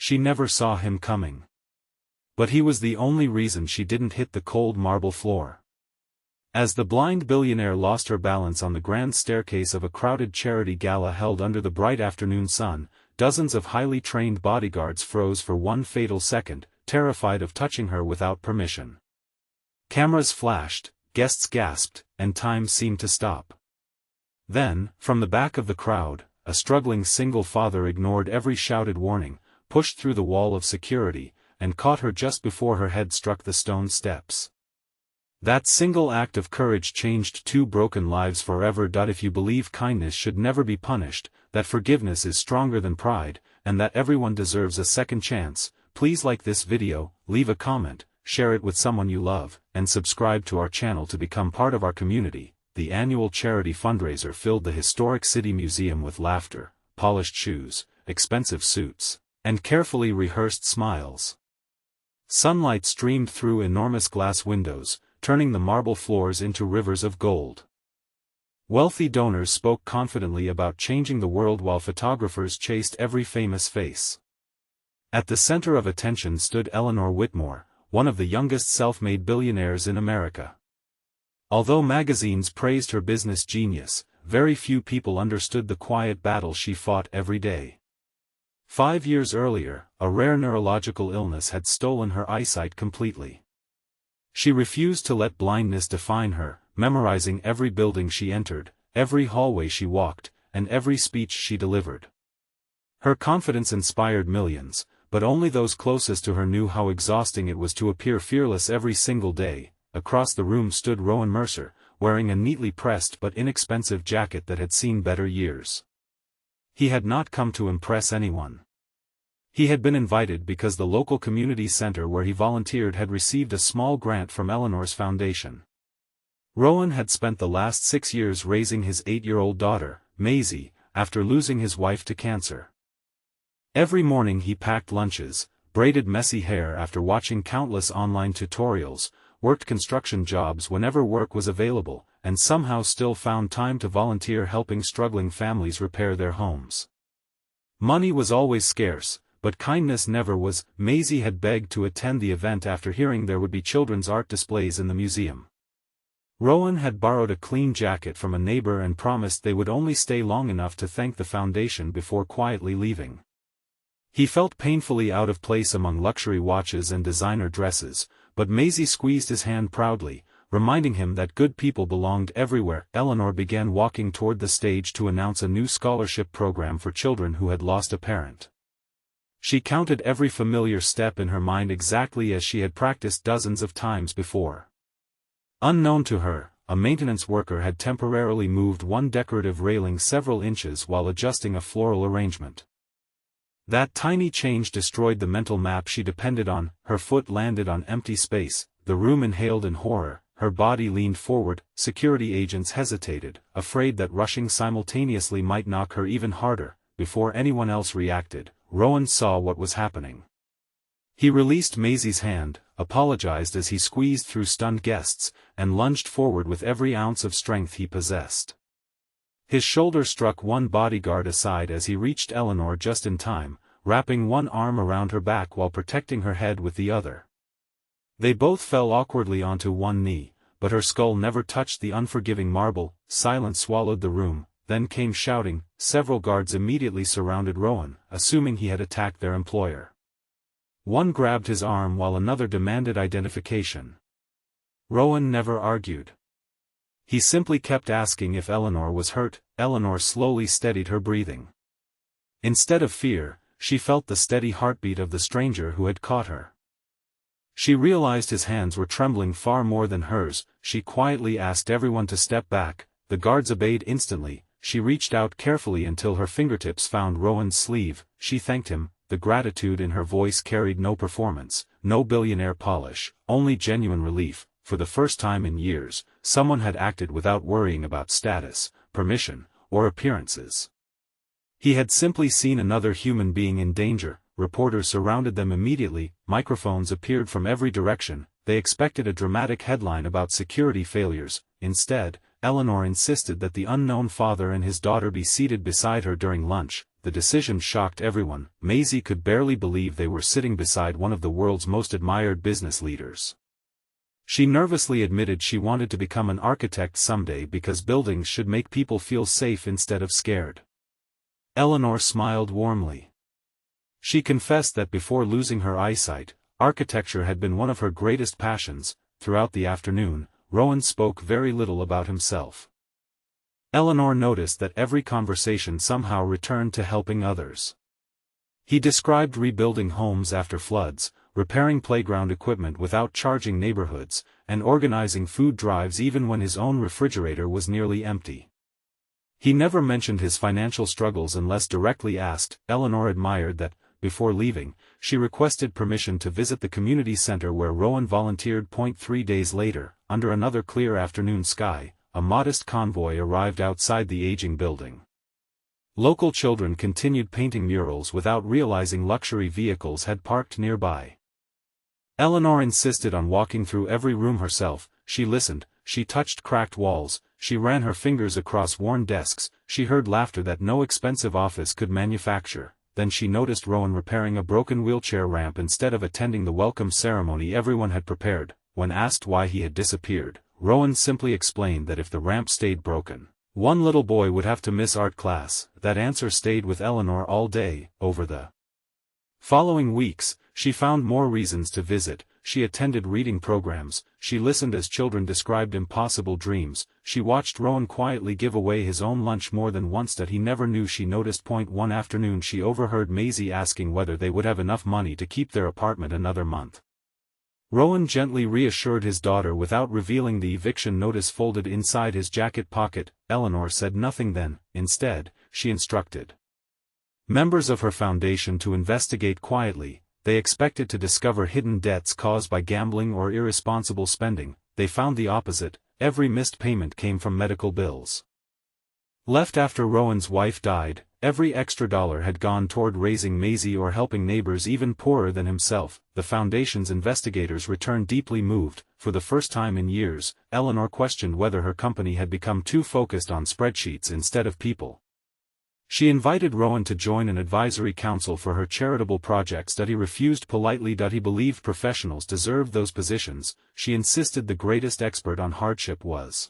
she never saw him coming. But he was the only reason she didn't hit the cold marble floor. As the blind billionaire lost her balance on the grand staircase of a crowded charity gala held under the bright afternoon sun, dozens of highly trained bodyguards froze for one fatal second, terrified of touching her without permission. Cameras flashed, guests gasped, and time seemed to stop. Then, from the back of the crowd, a struggling single father ignored every shouted warning, pushed through the wall of security, and caught her just before her head struck the stone steps. That single act of courage changed 2 broken lives forever. If you believe kindness should never be punished, that forgiveness is stronger than pride, and that everyone deserves a second chance, please like this video, leave a comment, share it with someone you love, and subscribe to our channel to become part of our community. The annual charity fundraiser filled the historic City Museum with laughter, polished shoes, expensive suits, and carefully rehearsed smiles. Sunlight streamed through enormous glass windows, turning the marble floors into rivers of gold. Wealthy donors spoke confidently about changing the world while photographers chased every famous face. At the center of attention stood Eleanor Whitmore, one of the youngest self-made billionaires in America. Although magazines praised her business genius, very few people understood the quiet battle she fought every day. 5 years earlier, a rare neurological illness had stolen her eyesight completely. She refused to let blindness define her, memorizing every building she entered, every hallway she walked, and every speech she delivered. Her confidence inspired millions, but only those closest to her knew how exhausting it was to appear fearless every single day. Across the room stood Rowan Mercer, wearing a neatly pressed but inexpensive jacket that had seen better years. He had not come to impress anyone. He had been invited because the local community center where he volunteered had received a small grant from Eleanor's foundation. Rowan had spent the last 6 years raising his 8-year-old daughter, Maisie, after losing his wife to cancer. Every morning he packed lunches, braided messy hair after watching countless online tutorials, worked construction jobs whenever work was available, and somehow still found time to volunteer helping struggling families repair their homes. Money was always scarce, but kindness never was. Maisie had begged to attend the event after hearing there would be children's art displays in the museum. Rowan had borrowed a clean jacket from a neighbor and promised they would only stay long enough to thank the foundation before quietly leaving. He felt painfully out of place among luxury watches and designer dresses, but Maisie squeezed his hand proudly, reminding him that good people belonged everywhere. Eleanor began walking toward the stage to announce a new scholarship program for children who had lost a parent. She counted every familiar step in her mind exactly as she had practiced dozens of times before. Unknown to her, a maintenance worker had temporarily moved one decorative railing several inches while adjusting a floral arrangement. That tiny change destroyed the mental map she depended on. Her foot landed on empty space, the room inhaled in horror, her body leaned forward. Security agents hesitated, afraid that rushing simultaneously might knock her even harder. Before anyone else reacted, Rowan saw what was happening. He released Maisie's hand, apologized as he squeezed through stunned guests, and lunged forward with every ounce of strength he possessed. His shoulder struck one bodyguard aside as he reached Eleanor just in time, wrapping one arm around her back while protecting her head with the other. They both fell awkwardly onto one knee, but her skull never touched the unforgiving marble. Silence swallowed the room, then came shouting. Several guards immediately surrounded Rowan, assuming he had attacked their employer. One grabbed his arm while another demanded identification. Rowan never argued. He simply kept asking if Eleanor was hurt. Eleanor slowly steadied her breathing. Instead of fear, she felt the steady heartbeat of the stranger who had caught her. She realized his hands were trembling far more than hers. She quietly asked everyone to step back. The guards obeyed instantly. She reached out carefully until her fingertips found Rowan's sleeve. She thanked him. The gratitude in her voice carried no performance, no billionaire polish, only genuine relief. For the first time in years, someone had acted without worrying about status, permission, or appearances. He had simply seen another human being in danger. Reporters surrounded them immediately, microphones appeared from every direction. They expected a dramatic headline about security failures. Instead, Eleanor insisted that the unknown father and his daughter be seated beside her during lunch. the decision shocked everyone. Maisie could barely believe they were sitting beside one of the world's most admired business leaders. She nervously admitted she wanted to become an architect someday because buildings should make people feel safe instead of scared. Eleanor smiled warmly. She confessed that before losing her eyesight, architecture had been one of her greatest passions. Throughout the afternoon, Rowan spoke very little about himself. Eleanor noticed that every conversation somehow returned to helping others. He described rebuilding homes after floods, repairing playground equipment without charging neighborhoods, and organizing food drives even when his own refrigerator was nearly empty. He never mentioned his financial struggles unless directly asked. Eleanor admired that, before leaving, she requested permission to visit the community center where Rowan volunteered. 3 days later, under another clear afternoon sky, a modest convoy arrived outside the aging building. Local children continued painting murals without realizing luxury vehicles had parked nearby. Eleanor insisted on walking through every room herself. She listened, she touched cracked walls, she ran her fingers across worn desks, she heard laughter that no expensive office could manufacture. Then she noticed Rowan repairing a broken wheelchair ramp instead of attending the welcome ceremony everyone had prepared. When asked why he had disappeared, Rowan simply explained that if the ramp stayed broken, one little boy would have to miss art class. That answer stayed with Eleanor all day. Over the following weeks, she found more reasons to visit. She attended reading programs, she listened as children described impossible dreams, she watched Rowan quietly give away his own lunch more than once that he never knew. She noticed. One afternoon she overheard Maisie asking whether they would have enough money to keep their apartment another month. Rowan gently reassured his daughter without revealing the eviction notice folded inside his jacket pocket. Eleanor said nothing then. Instead, she instructed members of her foundation to investigate quietly. They expected to discover hidden debts caused by gambling or irresponsible spending. They found the opposite. Every missed payment came from medical bills left after Rowan's wife died. Every extra dollar had gone toward raising Maisie or helping neighbors even poorer than himself. The foundation's investigators returned deeply moved. For the first time in years, Eleanor questioned whether her company had become too focused on spreadsheets instead of people. She invited Rowan to join an advisory council for her charitable projects that he refused politely. He believed professionals deserved those positions. She insisted the greatest expert on hardship was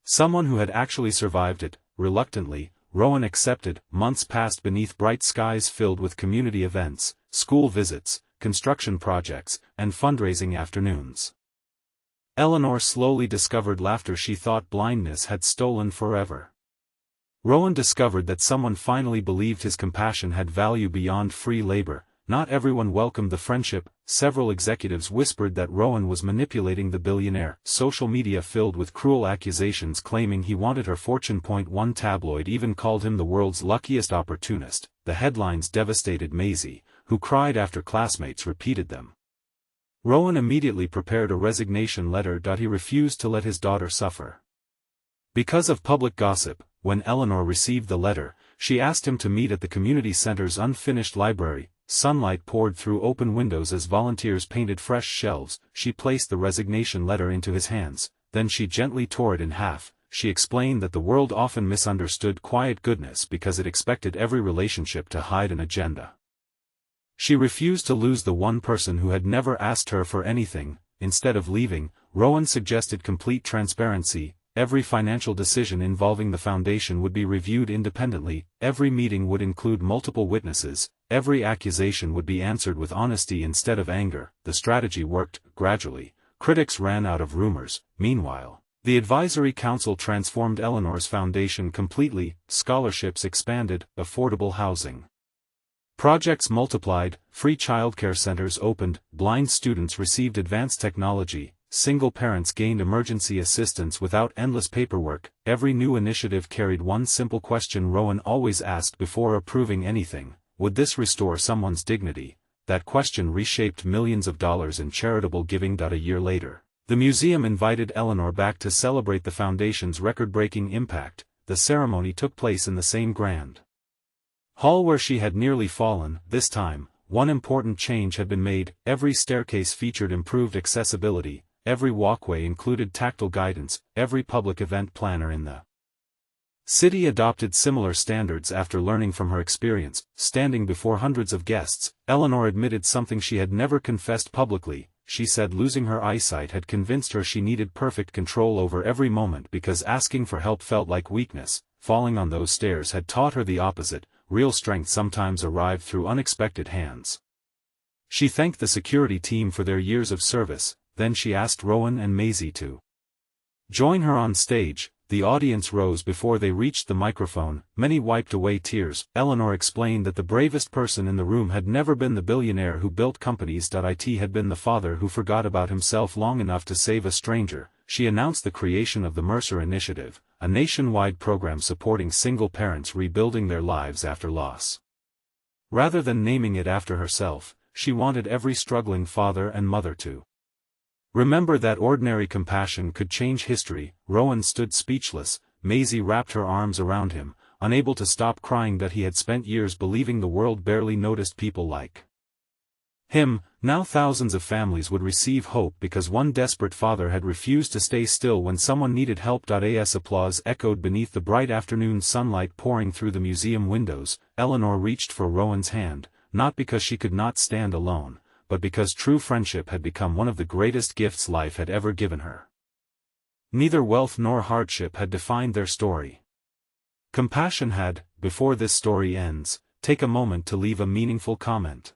someone who had actually survived it. Reluctantly, Rowan accepted. Months passed beneath bright skies filled with community events, school visits, construction projects, and fundraising afternoons. Eleanor slowly discovered laughter she thought blindness had stolen forever. Rowan discovered that someone finally believed his compassion had value beyond free labor. Not everyone welcomed the friendship. Several executives whispered that Rowan was manipulating the billionaire. Social media filled with cruel accusations claiming he wanted her fortune. One tabloid even called him the world's luckiest opportunist. The headlines devastated Maisie, who cried after classmates repeated them. Rowan immediately prepared a resignation letter. He refused to let his daughter suffer because of public gossip. When Eleanor received the letter, she asked him to meet at the community center's unfinished library. Sunlight poured through open windows as volunteers painted fresh shelves. She placed the resignation letter into his hands, then she gently tore it in half. She explained that the world often misunderstood quiet goodness because it expected every relationship to hide an agenda. She refused to lose the one person who had never asked her for anything. Instead of leaving, Rowan suggested complete transparency. Every financial decision involving the foundation would be reviewed independently, every meeting would include multiple witnesses, every accusation would be answered with honesty instead of anger. The strategy worked. Gradually, critics ran out of rumors. Meanwhile, the advisory council transformed Eleanor's foundation completely. Scholarships expanded, affordable housing projects multiplied, free childcare centers opened, blind students received advanced technology, single parents gained emergency assistance without endless paperwork. Every new initiative carried one simple question Rowan always asked before approving anything: would this restore someone's dignity? That question reshaped millions of dollars in charitable giving. A year later, the museum invited Eleanor back to celebrate the foundation's record-breaking impact. The ceremony took place in the same grand hall where she had nearly fallen. This time, one important change had been made. Every staircase featured improved accessibility. Every walkway included tactile guidance. Every public event planner in the City adopted similar standards after learning from her experience. Standing before hundreds of guests, Eleanor admitted something she had never confessed publicly. She said losing her eyesight had convinced her she needed perfect control over every moment because asking for help felt like weakness. Falling on those stairs had taught her the opposite. Real strength sometimes arrived through unexpected hands. She thanked the security team for their years of service. Then she asked Rowan and Maisie to join her on stage. The audience rose before they reached the microphone. Many wiped away tears. Eleanor explained that the bravest person in the room had never been the billionaire who built companies. It had been the father who forgot about himself long enough to save a stranger. She announced the creation of the Mercer Initiative, a nationwide program supporting single parents rebuilding their lives after loss. Rather than naming it after herself, she wanted every struggling father and mother to remember that ordinary compassion could change history. Rowan stood speechless. Maisie wrapped her arms around him, unable to stop crying that he had spent years believing the world barely noticed people like him. Now thousands of families would receive hope because one desperate father had refused to stay still when someone needed help. As applause echoed beneath the bright afternoon sunlight pouring through the museum windows, Eleanor reached for Rowan's hand, not because she could not stand alone, but because true friendship had become one of the greatest gifts life had ever given her. Neither wealth nor hardship had defined their story. Compassion had. Before this story ends, take a moment to leave a meaningful comment.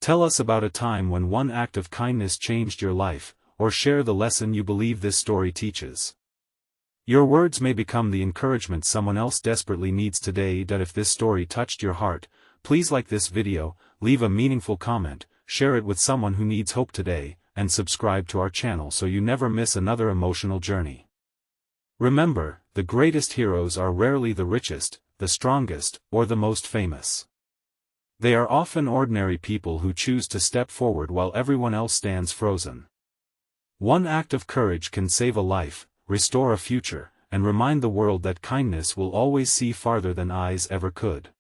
Tell us about a time when one act of kindness changed your life, or share the lesson you believe this story teaches. Your words may become the encouragement someone else desperately needs today. If this story touched your heart, please like this video, leave a meaningful comment, share it with someone who needs hope today, and subscribe to our channel so you never miss another emotional journey. Remember, the greatest heroes are rarely the richest, the strongest, or the most famous. They are often ordinary people who choose to step forward while everyone else stands frozen. One act of courage can save a life, restore a future, and remind the world that kindness will always see farther than eyes ever could.